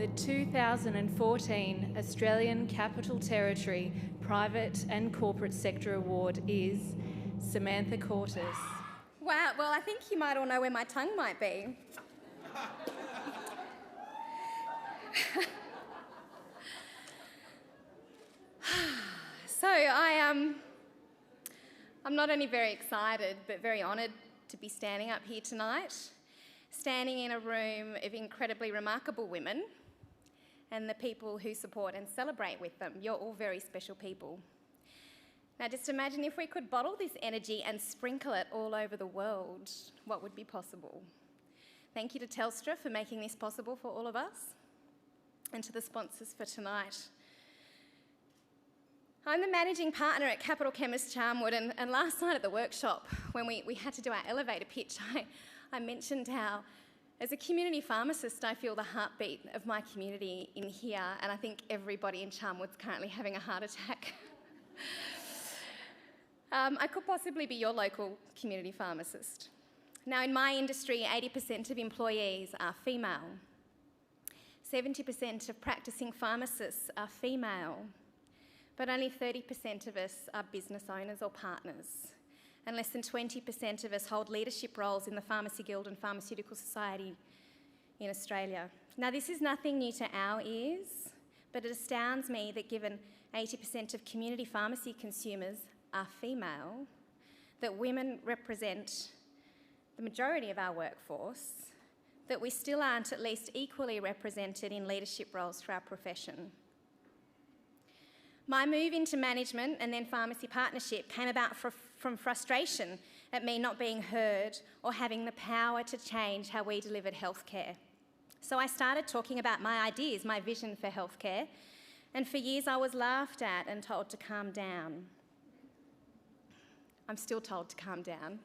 The 2014 Australian Capital Territory Private and Corporate Sector Award is Samantha Cortis. Wow, well, I think you might all know where my tongue might be. So I'm not only very excited, but very honoured to be standing up here tonight, standing in a room of incredibly remarkable women and the people who support and celebrate with them. You're all very special people. Now, just imagine if we could bottle this energy and sprinkle it all over the world, what would be possible? Thank you to Telstra for making this possible for all of us, and to the sponsors for tonight. I'm the managing partner at Capital Chemist Charnwood, and last night at the workshop, when we had to do our elevator pitch, I mentioned how, as a community pharmacist, I feel the heartbeat of my community in here, and I think everybody in Charnwood's currently having a heart attack. I could possibly be your local community pharmacist. Now, in my industry, 80% of employees are female. 70% of practicing pharmacists are female. But only 30% of us are business owners or partners, and less than 20% of us hold leadership roles in the Pharmacy Guild and Pharmaceutical Society in Australia. Now, this is nothing new to our ears, but it astounds me that given 80% of community pharmacy consumers are female, that women represent the majority of our workforce, that we still aren't at least equally represented in leadership roles for our profession. My move into management and then pharmacy partnership came about from frustration at me not being heard or having the power to change how we delivered healthcare. So I started talking about my ideas, my vision for healthcare, and for years I was laughed at and told to calm down. I'm still told to calm down.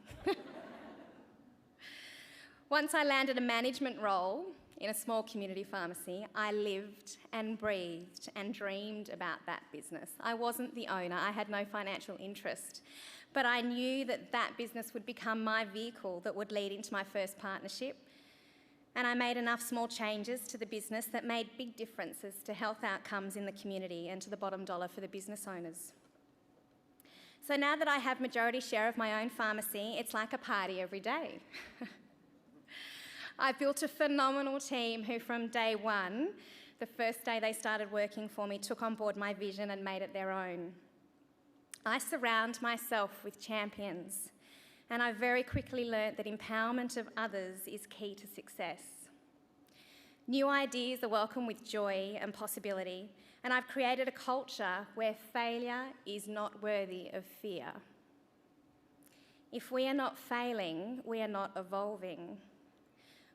Once I landed a management role in a small community pharmacy, I lived and breathed and dreamed about that business. I wasn't the owner, I had no financial interest, but I knew that that business would become my vehicle that would lead into my first partnership. And I made enough small changes to the business that made big differences to health outcomes in the community and to the bottom dollar for the business owners. So now that I have majority share of my own pharmacy, it's like a party every day. I built a phenomenal team who from day one, the first day they started working for me, took on board my vision and made it their own. I surround myself with champions, and I very quickly learnt that empowerment of others is key to success. New ideas are welcome with joy and possibility, and I've created a culture where failure is not worthy of fear. If we are not failing, we are not evolving.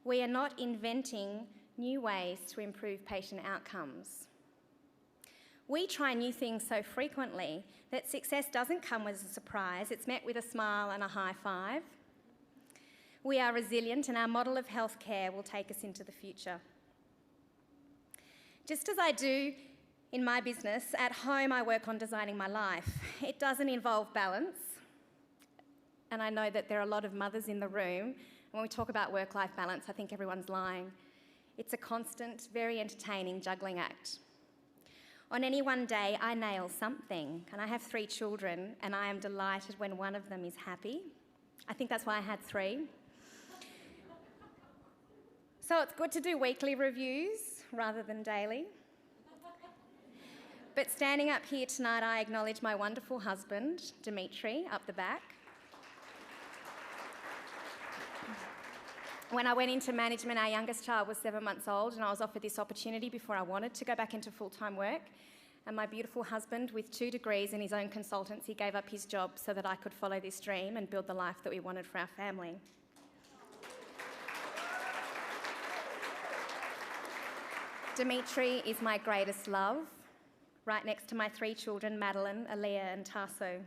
We are not inventing new ways to improve patient outcomes. We try new things so frequently that success doesn't come as a surprise, it's met with a smile and a high five. We are resilient, and our model of healthcare will take us into the future. Just as I do in my business, at home I work on designing my life. It doesn't involve balance, and I know that there are a lot of mothers in the room. When we talk about work-life balance, I think everyone's lying. It's a constant, very entertaining juggling act. On any one day, I nail something, and I have 3 children, and I am delighted when one of them is happy. I think that's why I had 3. So it's good to do weekly reviews rather than daily. But standing up here tonight, I acknowledge my wonderful husband, Dimitri, up the back. When I went into management, our youngest child was 7 months old, and I was offered this opportunity before I wanted to go back into full-time work. And my beautiful husband, with 2 degrees and his own consultancy, gave up his job so that I could follow this dream and build the life that we wanted for our family. Dimitri is my greatest love, right next to my 3 children, Madeline, Aaliyah and Tasso.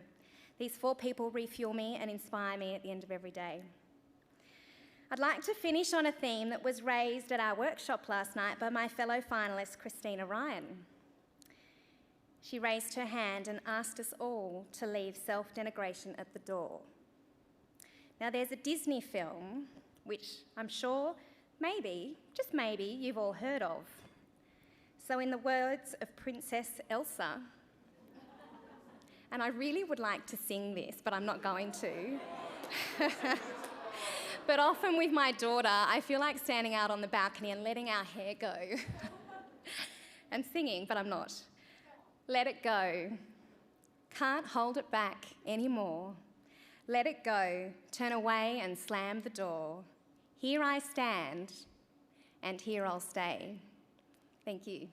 These 4 people refuel me and inspire me at the end of every day. I'd like to finish on a theme that was raised at our workshop last night by my fellow finalist, Christina Ryan. She raised her hand and asked us all to leave self-denigration at the door. Now, there's a Disney film, which I'm sure maybe, just maybe, you've all heard of. So in the words of Princess Elsa, and I really would like to sing this, but I'm not going to. But often with my daughter, I feel like standing out on the balcony and letting our hair go. And singing, but I'm not. Let it go. Can't hold it back anymore. Let it go. Turn away and slam the door. Here I stand, and here I'll stay. Thank you.